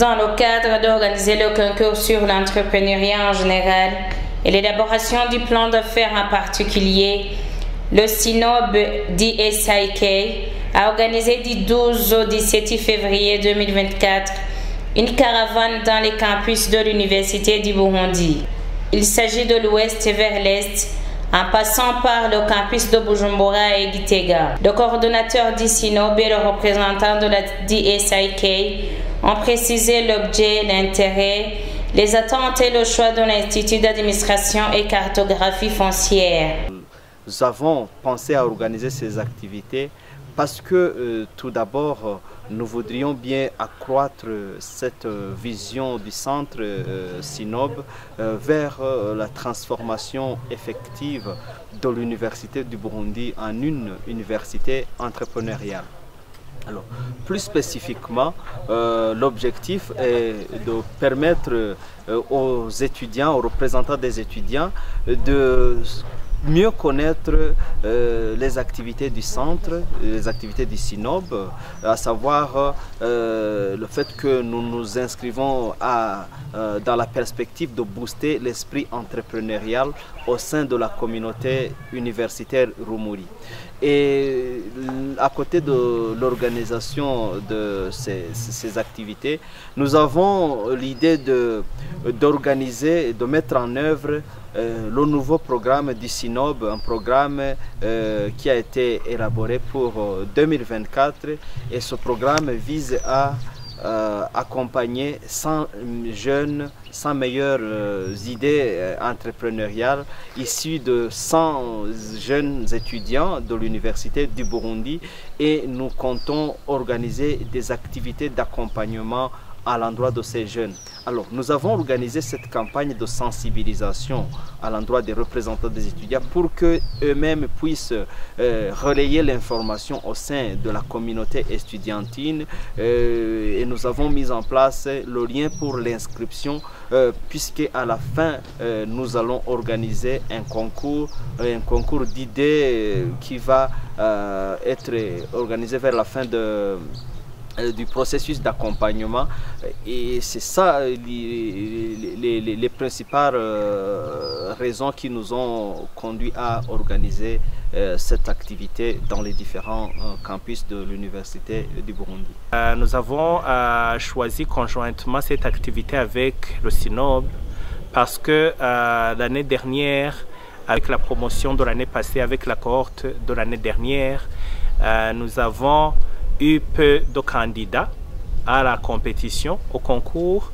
Dans le cadre d'organiser le concours sur l'entrepreneuriat en général et l'élaboration du plan d'affaires en particulier, le SINOB DSIK a organisé du 12 au 17 février 2024 une caravane dans les campus de l'Université du Burundi. Il s'agit de l'ouest vers l'est, en passant par le campus de Bujumbura et Gitega. Le coordonnateur du SINOB et le représentant de la DSIK ont précisé l'objet, l'intérêt, les attentes et le choix de l'Institut d'administration et cartographie foncière. Nous avons pensé à organiser ces activités parce que tout d'abord, nous voudrions bien accroître cette vision du centre SINOB vers la transformation effective de l'Université du Burundi en une université entrepreneuriale. Alors, plus spécifiquement, l'objectif est de permettre aux étudiants, aux représentants des étudiants, de mieux connaître les activités du centre, les activités du SINOB, à savoir le fait que nous nous inscrivons dans la perspective de booster l'esprit entrepreneurial au sein de la communauté universitaire Rumuri. Et à côté de l'organisation de ces activités, nous avons l'idée d'organiser, de mettre en œuvre le nouveau programme du SINOB, un programme qui a été élaboré pour 2024, et ce programme vise à accompagner 100 jeunes, 100 meilleures idées entrepreneuriales issues de 100 jeunes étudiants de l'Université du Burundi, et nous comptons organiser des activités d'accompagnement à l'endroit de ces jeunes. Alors, nous avons organisé cette campagne de sensibilisation à l'endroit des représentants des étudiants pour qu'eux-mêmes puissent relayer l'information au sein de la communauté estudiantine, et nous avons mis en place le lien pour l'inscription, puisque à la fin, nous allons organiser un concours d'idées qui va être organisé vers la fin du processus d'accompagnement, et c'est ça les principales raisons qui nous ont conduit à organiser cette activité dans les différents campus de l'Université du Burundi. Nous avons choisi conjointement cette activité avec le SINOB parce que l'année dernière, avec la promotion de l'année passée, avec la cohorte de l'année dernière, nous avons eu peu de candidats à la compétition, au concours.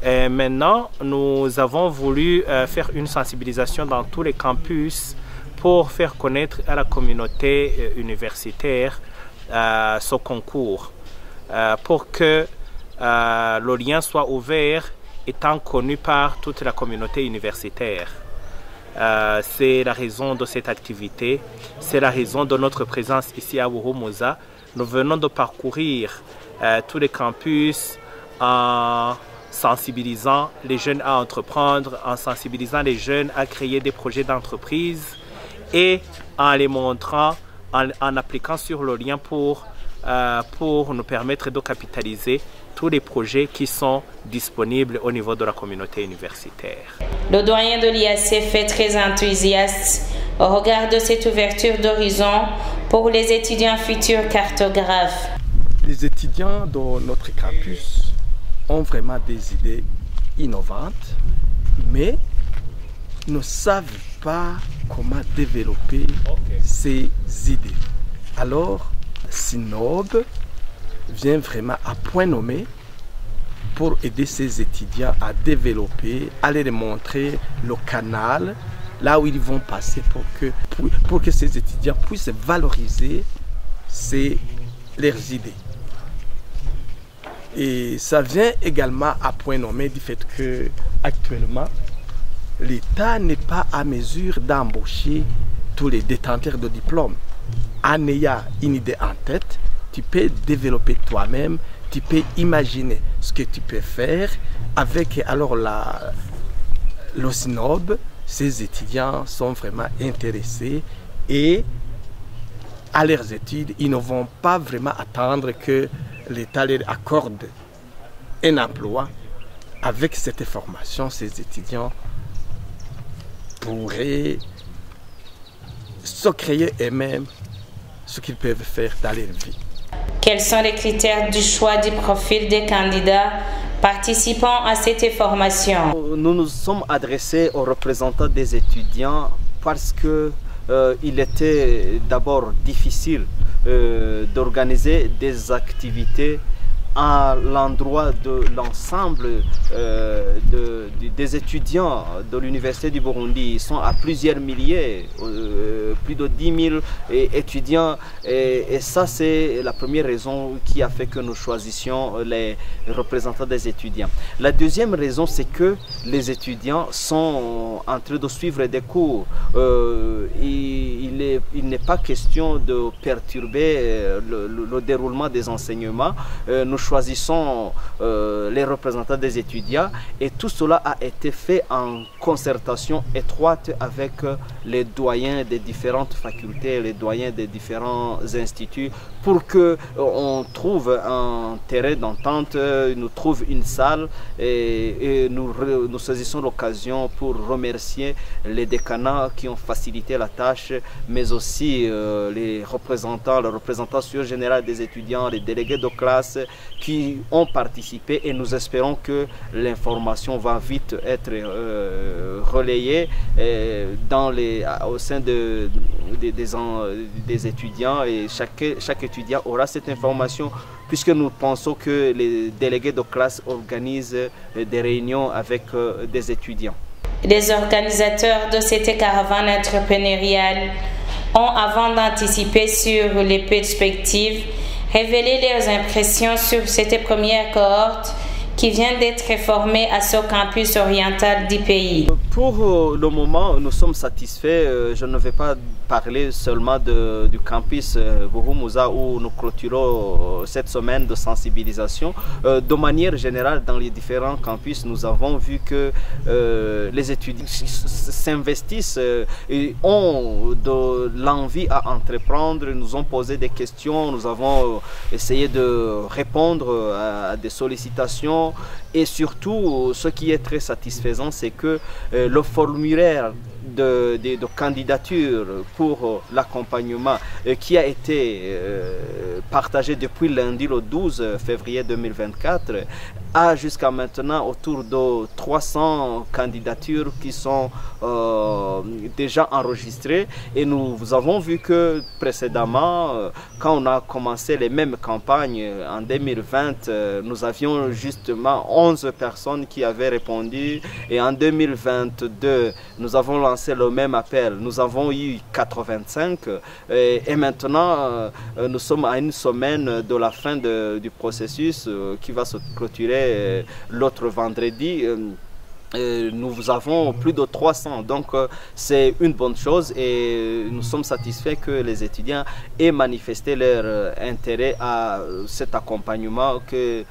Et maintenant, nous avons voulu faire une sensibilisation dans tous les campus pour faire connaître à la communauté universitaire ce concours, pour que le lien soit ouvert étant connu par toute la communauté universitaire. C'est la raison de cette activité, c'est la raison de notre présence ici à Buhumuza. Nous venons de parcourir tous les campus en sensibilisant les jeunes à entreprendre, en sensibilisant les jeunes à créer des projets d'entreprise, et en les montrant, en appliquant sur le lien pour nous permettre de capitaliser tous les projets qui sont disponibles au niveau de la communauté universitaire. Le doyen de l'IACF est très enthousiaste au regard de cette ouverture d'horizon pour les étudiants futurs cartographes. Les étudiants de notre campus ont vraiment des idées innovantes, mais ne savent pas comment développer ces idées. Alors, SINOB vient vraiment à point nommé pour aider ces étudiants à développer, à leur montrer le canal là où ils vont passer pour que ces étudiants puissent valoriser leurs idées. Et ça vient également à point nommé du fait que actuellement l'État n'est pas à mesure d'embaucher tous les détenteurs de diplômes. En ayant une idée en tête, tu peux développer toi-même, tu peux imaginer ce que tu peux faire avec alors le SINOB. Ces étudiants sont vraiment intéressés, et à leurs études, ils ne vont pas vraiment attendre que l'État leur accorde un emploi, avec cette formation, ces étudiants pourraient se créer eux-mêmes ce qu'ils peuvent faire dans leur vie. Quels sont les critères du choix du profil des candidats participant à cette formation? Nous nous sommes adressés aux représentants des étudiants parce que il était d'abord difficile d'organiser des activités à l'endroit de l'ensemble des étudiants de l'Université du Burundi. Ils sont à plusieurs milliers, plus de 10 000 étudiants. Et ça, c'est la première raison qui a fait que nous choisissions les représentants des étudiants. La deuxième raison, c'est que les étudiants sont en train de suivre des cours. Il n'est pas question de perturber le déroulement des enseignements. Nous choisissons les représentants des étudiants et tout cela a été fait en concertation étroite avec les doyens des différentes facultés, les doyens des différents instituts pour qu'on trouve un terrain d'entente, nous trouve une salle et nous saisissons l'occasion pour remercier les décanats qui ont facilité la tâche, mais aussi les représentants généraux des étudiants, les délégués de classe qui ont participé et nous espérons que l'information va vite être relayée au sein des étudiants et chaque étudiant aura cette information puisque nous pensons que les délégués de classe organisent des réunions avec des étudiants. Les organisateurs de cette caravane entrepreneuriale ont, avant d'anticiper sur les perspectives, révélé leurs impressions sur cette première cohorte qui vient d'être formée à ce campus oriental du pays. Pour le moment, nous sommes satisfaits. Je ne vais pas parler seulement du campus Buhumuza où nous clôturons cette semaine de sensibilisation. De manière générale, dans les différents campus, nous avons vu que les étudiants s'investissent et ont de l'envie à entreprendre, nous ont posé des questions, nous avons essayé de répondre à des sollicitations. Et surtout, ce qui est très satisfaisant, c'est que le formulaire de candidature pour l'accompagnement qui a été partagé depuis lundi le 12 février 2024 a jusqu'à maintenant autour de 300 candidatures qui sont déjà enregistrées et nous avons vu que précédemment quand on a commencé les mêmes campagnes en 2020 nous avions justement 11 personnes qui avaient répondu et en 2022 nous avons lancé le même appel, nous avons eu 85 et maintenant nous sommes à une semaine de la fin du processus qui va se clôturer l'autre vendredi. Nous avons plus de 300, donc c'est une bonne chose et nous sommes satisfaits que les étudiants aient manifesté leur intérêt à cet accompagnement que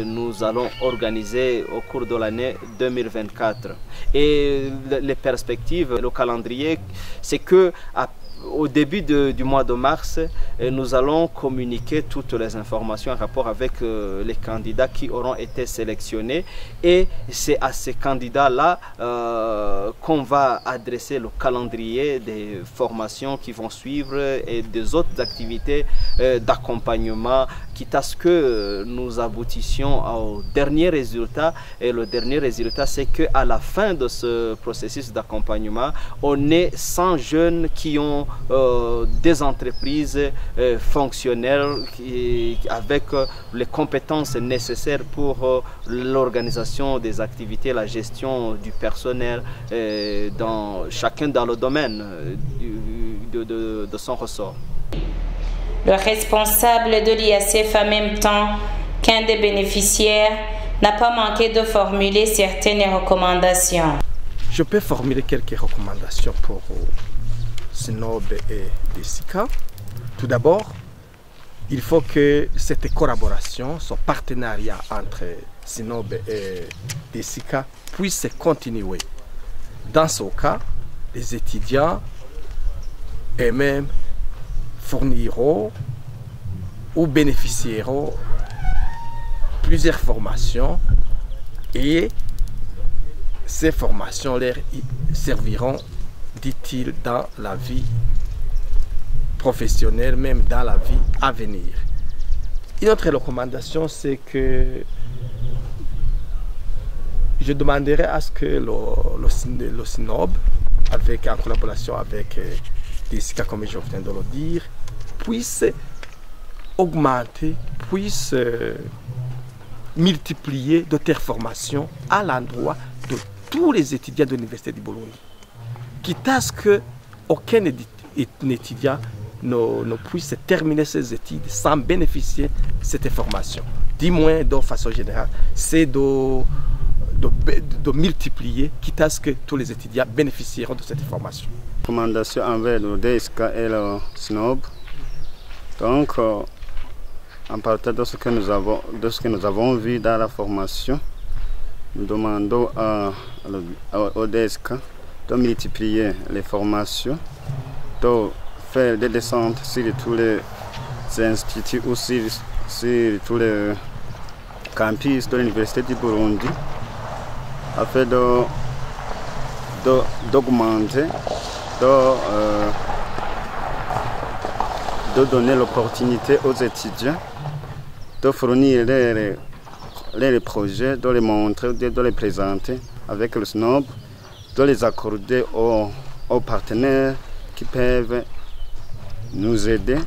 nous allons organiser au cours de l'année 2024. Et les perspectives, le calendrier, c'est que au début du mois de mars, nous allons communiquer toutes les informations en rapport avec les candidats qui auront été sélectionnés et c'est à ces candidats-là qu'on va adresser le calendrier des formations qui vont suivre et des autres activités d'accompagnement, quitte à ce que nous aboutissions au dernier résultat. Et le dernier résultat, c'est qu'à la fin de ce processus d'accompagnement, on est 100 jeunes qui ont des entreprises fonctionnelles avec les compétences nécessaires pour l'organisation des activités, la gestion du personnel, chacun dans le domaine de son ressort. Le responsable de l'IACF en même temps qu'un des bénéficiaires n'a pas manqué de formuler certaines recommandations. Je peux formuler quelques recommandations pour SINOB et DESICA. Tout d'abord, il faut que cette collaboration, ce partenariat entre SINOB et DESICA puisse continuer. Dans ce cas, les étudiants eux-mêmes fourniront ou bénéficieront plusieurs formations et ces formations leur serviront, dit-il, dans la vie professionnelle, même dans la vie à venir. Une autre recommandation, c'est que je demanderai à ce que le SINOB, en collaboration avec DESICA, comme je viens de le dire, puisse augmenter, puisse multiplier d'autres formations à l'endroit de tous les étudiants de l'Université du Burundi. Quitte à ce qu'aucun étudiant ne puisse terminer ses études sans bénéficier de cette formation. Du moins, de façon générale, c'est de multiplier, quitte à ce que tous les étudiants bénéficieront de cette formation. Recommandation envers le DESICA et le SINOB. Donc, en partant de ce que nous avons vu dans la formation, nous demandons au DESICA de multiplier les formations, de faire des descentes sur tous les instituts ou sur tous les campus de l'Université du Burundi, afin d'augmenter, de donner l'opportunité aux étudiants de fournir les projets, de les montrer, de les présenter avec le SINOB, de les accorder aux partenaires qui peuvent nous aider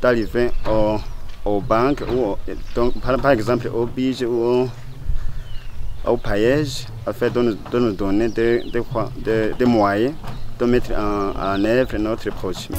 d'arriver aux banques, ou par exemple au BIJ ou au PAEJ, afin de nous donner des moyens de mettre en œuvre notre projet.